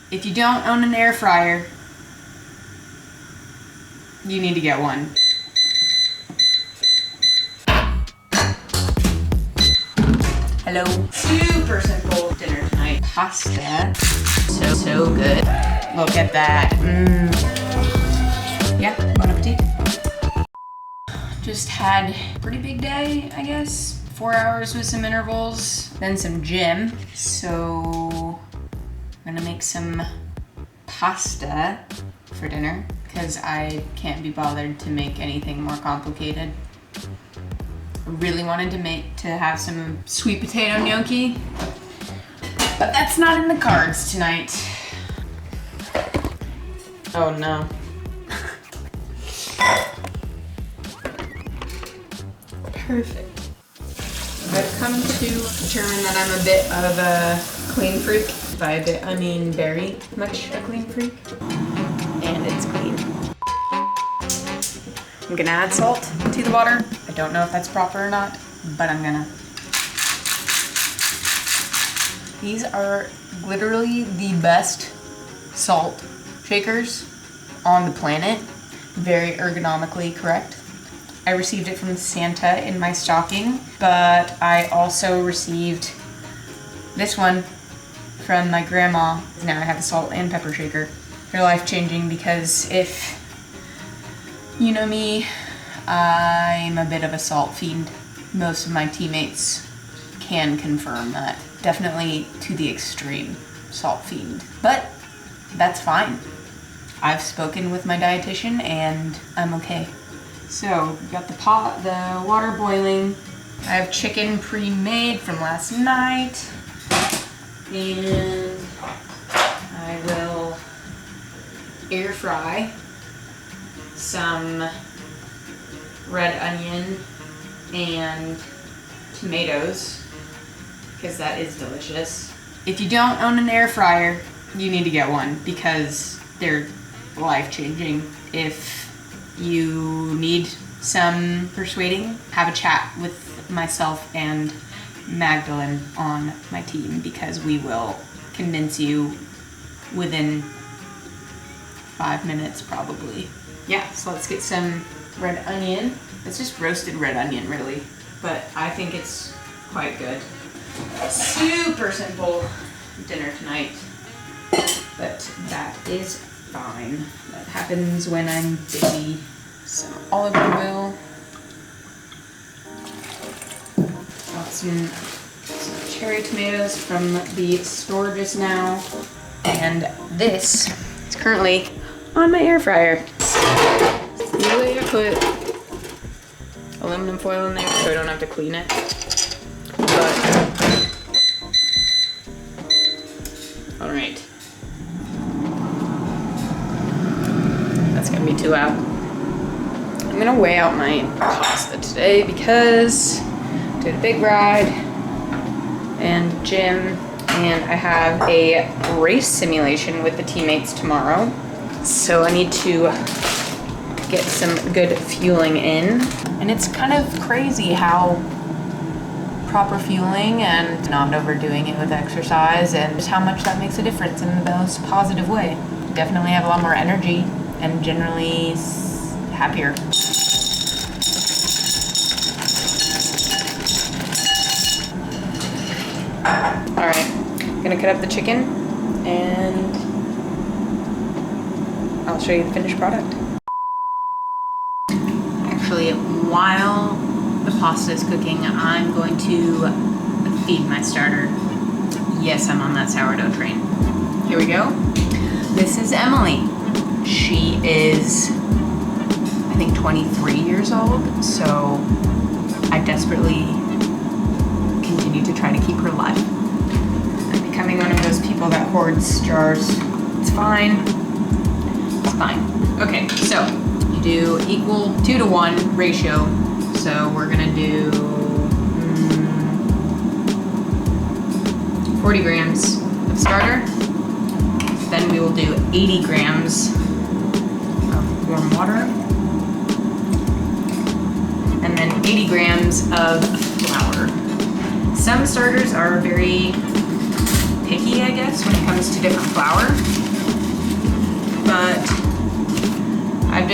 If you don't own an air fryer, you need to get one. Hello. Super simple dinner tonight. Pasta. So good. Look at that. Yeah, bon appetit. Just had a pretty big day, I guess. 4 hours with some intervals, then some gym. So I'm gonna make some pasta for dinner because I can't be bothered to make anything more complicated. I really wanted to have some sweet potato gnocchi, but that's not in the cards tonight. Oh no. Perfect. I've come to determine that I'm a bit of a clean freak. By a bit, I mean very much a clean freak. And it's clean. I'm gonna add salt to the water. I don't know if that's proper or not, but I'm gonna. These are literally the best salt shakers on the planet. Very ergonomically correct. I received it from Santa in my stocking, but I also received this one from my grandma. Now I have a salt and pepper shaker. They're life-changing because if you know me, I'm a bit of a salt fiend. Most of my teammates can confirm that. Definitely to the extreme salt fiend, but that's fine. I've spoken with my dietitian and I'm okay. So, got the water boiling. I have chicken pre-made from last night. And I will air fry some red onion and tomatoes, because that is delicious. If you don't own an air fryer, you need to get one because they're life-changing. If you need some persuading, have a chat with myself and Magdalene on my team because we will convince you within 5 minutes probably. Yeah, so let's get some red onion. It's just roasted red onion really, but I think it's quite good. Super simple dinner tonight, but that is fine. That happens when I'm busy. Some olive oil. Got some cherry tomatoes from the store just now. And this is currently on my air fryer. Usually I put aluminum foil in there so I don't have to clean it. But alright. That's gonna be too out. I'm gonna weigh out my pasta today because I did a big ride and gym, and I have a race simulation with the teammates tomorrow. So I need to get some good fueling in. And it's kind of crazy how proper fueling and not overdoing it with exercise and just how much that makes a difference in the most positive way. Definitely have a lot more energy and generally happier. Alright, I'm gonna cut up the chicken and I'll show you the finished product. Actually, while the pasta is cooking, I'm going to feed my starter. Yes, I'm on that sourdough train. Here we go. This is Emily. She is, I think, 23 years old, so I desperately continue to try to keep her alive. I'm becoming one of those people that hoards jars. It's fine. It's fine. Okay, so you do equal 2-to-1 ratio. So we're gonna do 40 grams of starter. Then we will do 80 grams of warm water. And then 80 grams of flour. Some starters are very picky, I guess, when it comes to different flour.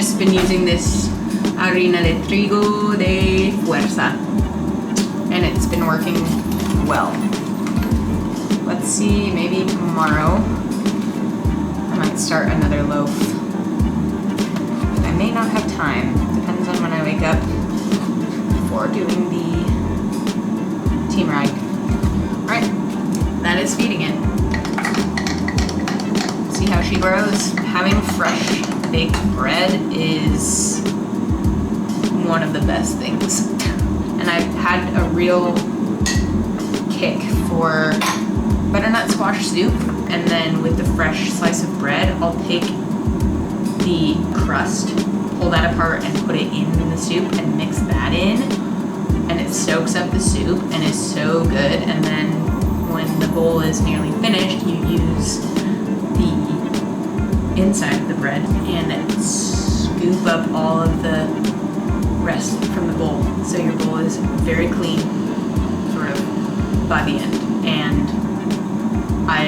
just been using this harina de trigo de fuerza, and it's been working well. Let's see, maybe tomorrow I might start another loaf. I may not have time, depends on when I wake up for doing the team ride. Alright, that is feeding it. See how she grows. Having fresh baked bread is one of the best things. And I've had a real kick for butternut squash soup, and then with the fresh slice of bread, I'll take the crust, pull that apart and put it in the soup and mix that in, and it soaks up the soup and is so good. And then when the bowl is nearly finished, you use the inside of the bread and scoop up all of the rest from the bowl, so your bowl is very clean sort of by the end. And I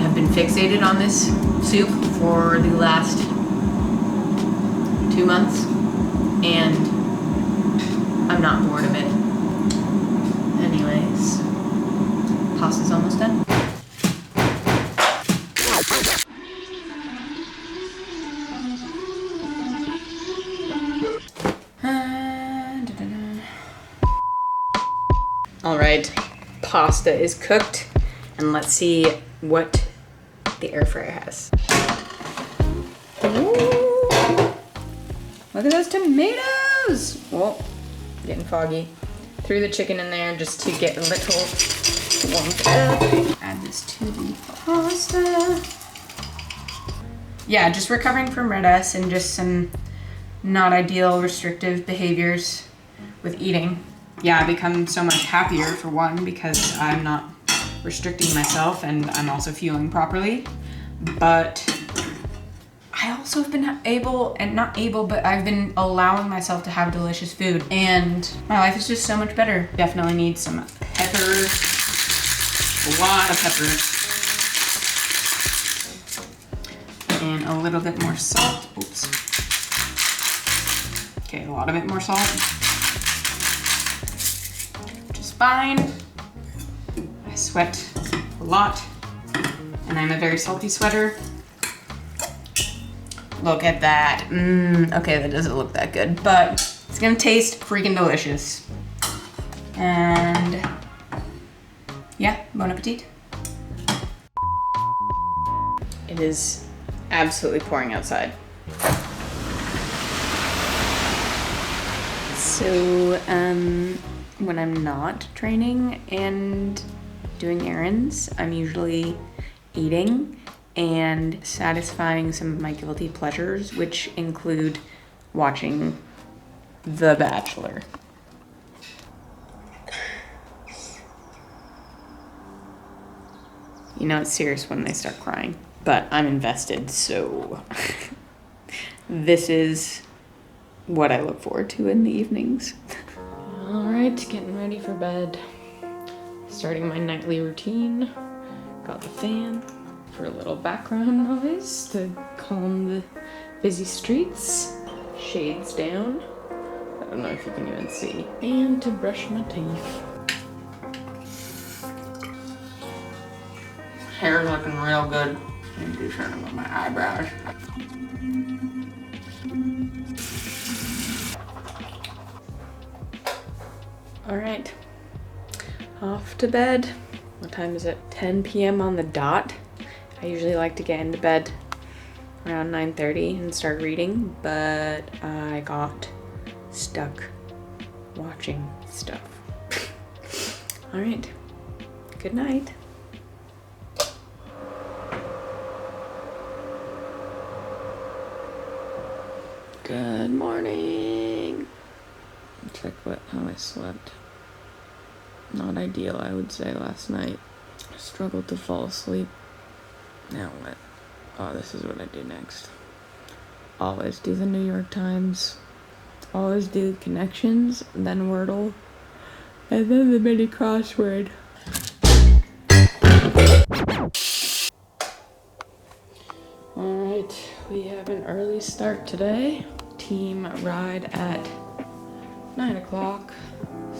have been fixated on this soup for the last 2 months, and I'm not bored of it. Anyways, pasta's almost done. All right, pasta is cooked, and let's see what the air fryer has. Ooh. Look at those tomatoes! Whoa, getting foggy. Threw the chicken in there just to get a little warmed up. Add this to the pasta. Yeah, just recovering from red S and just some not ideal restrictive behaviors with eating. Yeah, I've become so much happier for one because I'm not restricting myself and I'm also fueling properly. But I also have been but I've been allowing myself to have delicious food, and my life is just so much better. Definitely need some pepper, a lot of pepper, and a little bit more salt. Oops. Okay, a lot of it more salt. Fine. I sweat a lot, and I'm a very salty sweater. Look at that. Okay, that doesn't look that good, but it's gonna taste freaking delicious. And yeah, bon appetit. It is absolutely pouring outside. So, when I'm not training and doing errands, I'm usually eating and satisfying some of my guilty pleasures, which include watching The Bachelor. You know it's serious when they start crying, but I'm invested, so this is what I look forward to in the evenings. All right, getting ready for bed. Starting my nightly routine. Got the fan for a little background noise to calm the busy streets. Shades down. I don't know if you can even see. And to brush my teeth. Hair's looking real good. I need to do something with my eyebrows. All right, off to bed. What time is it? 10 p.m. on the dot. I usually like to get into bed around 9:30 and start reading, but I got stuck watching stuff. All right, good night. Good morning. Check how I slept. Not ideal, I would say, last night. I struggled to fall asleep. Now what? Oh, this is what I do next. Always do the New York Times. Always do connections, then Wordle, and then the mini crossword. Alright, we have an early start today. team ride at 9 o'clock.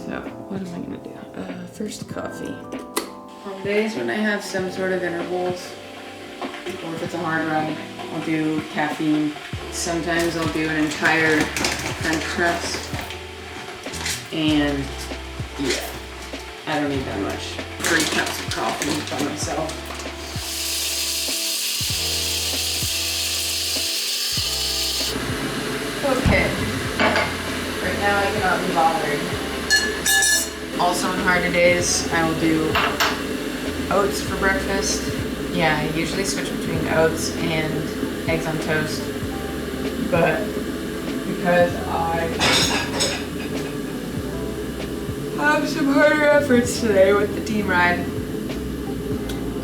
So what am I gonna do? First coffee. On days when I have some sort of intervals, or if it's a hard ride, I'll do caffeine. Sometimes I'll do an entire French press. And yeah, I don't need that much. 3 cups of coffee by myself. Okay, right now I cannot be bothered. Also on harder days, I will do oats for breakfast. Yeah, I usually switch between oats and eggs on toast. But because I have some harder efforts today with the team ride,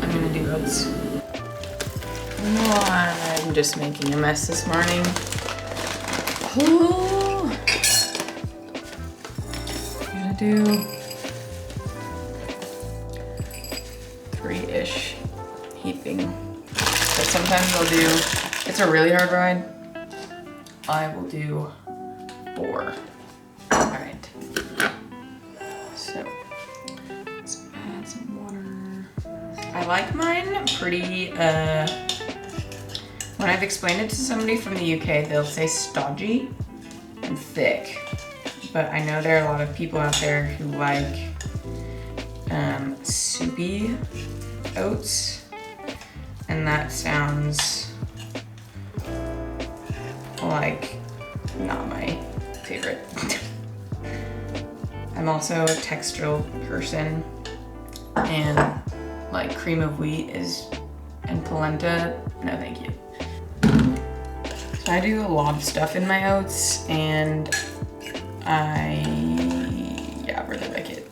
I'm gonna do oats. Oh, I'm just making a mess this morning. Oh, I'm gonna do 3-ish heaping. But sometimes I'll do, it's a really hard ride, I will do 4. Alright. So, let's add some water. I like mine pretty, when I've explained it to somebody from the UK, they'll say stodgy and thick. But I know there are a lot of people out there who like soupy oats, and that sounds like not my favorite. I'm also a textural person, and like cream of wheat and polenta, no thank you. So I do a lot of stuff in my oats, and I really like it.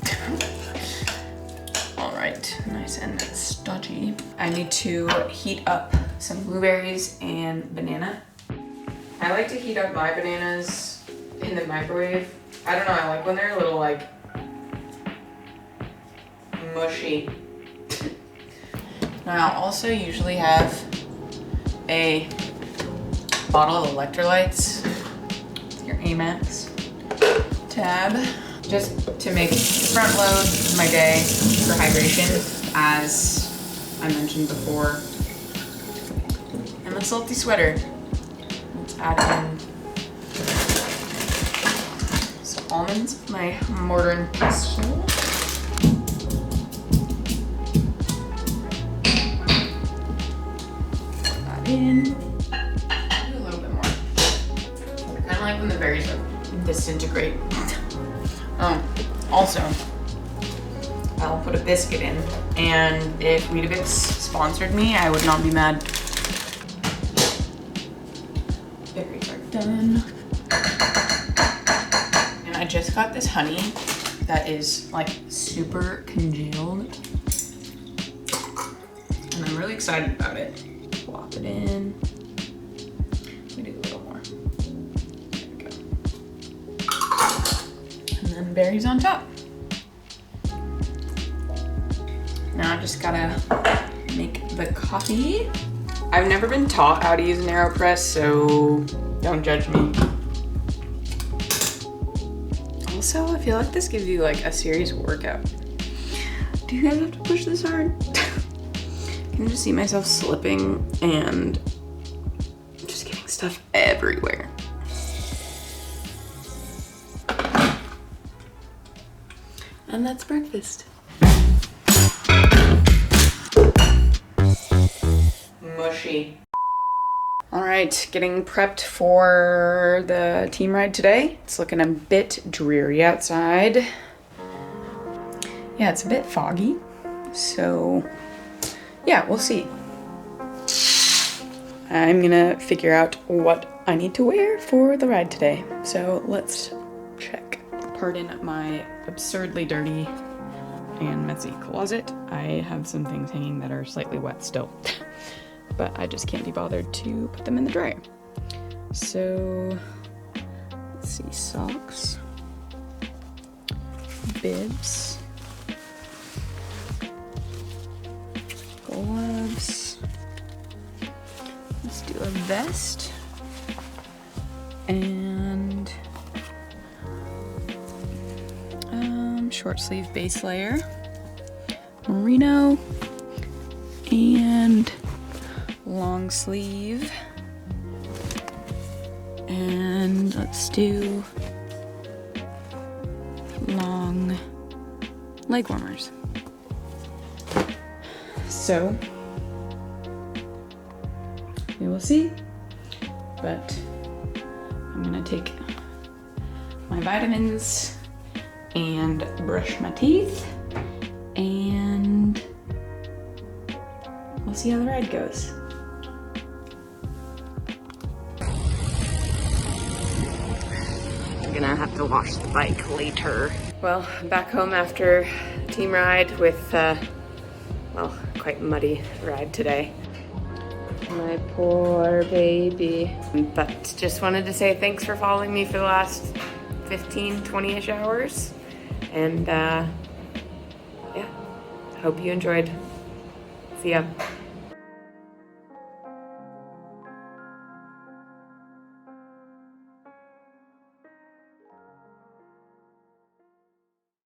All right, nice and stodgy. I need to heat up some blueberries and banana. I like to heat up my bananas in the microwave. I don't know, I like when they're a little like mushy. Now I'll also usually have a bottle of electrolytes, your Amex tab, just to make front load my day for hydration, as I mentioned before. And the salty sweater. Let's add in some almonds, my mortar and pestle. Put that in. Do a little bit more. Kind of like when the berries disintegrate. Also, I'll put a biscuit in, and if Weetabix sponsored me, I would not be mad. Berries are done. And I just got this honey that is like super congealed, and I'm really excited about it. Plop it in. We do a little more. There we go. And then berries on top. Now I just gotta make the coffee. I've never been taught how to use an Aeropress, so don't judge me. Also, I feel like this gives you like a serious workout. Do you guys have to push this hard? I can just see myself slipping and just getting stuff everywhere. And that's breakfast. Mushy. All right, getting prepped for the team ride today. It's looking a bit dreary outside. Yeah, it's a bit foggy. So yeah, we'll see. I'm gonna figure out what I need to wear for the ride today. So let's check. Pardon my absurdly dirty and messy closet. I have some things hanging that are slightly wet still, but I just can't be bothered to put them in the dryer. So let's see, socks, bibs, gloves, let's do a vest, and short sleeve base layer, merino, and long sleeve. And let's do long leg warmers. So we will see, but I'm gonna take my vitamins and brush my teeth, and we'll see how the ride goes. I'm gonna have to wash the bike later. Well, I'm back home after a team ride with, well, quite muddy ride today. My poor baby. But just wanted to say thanks for following me for the last 15, 20-ish hours. And yeah, hope you enjoyed. See ya.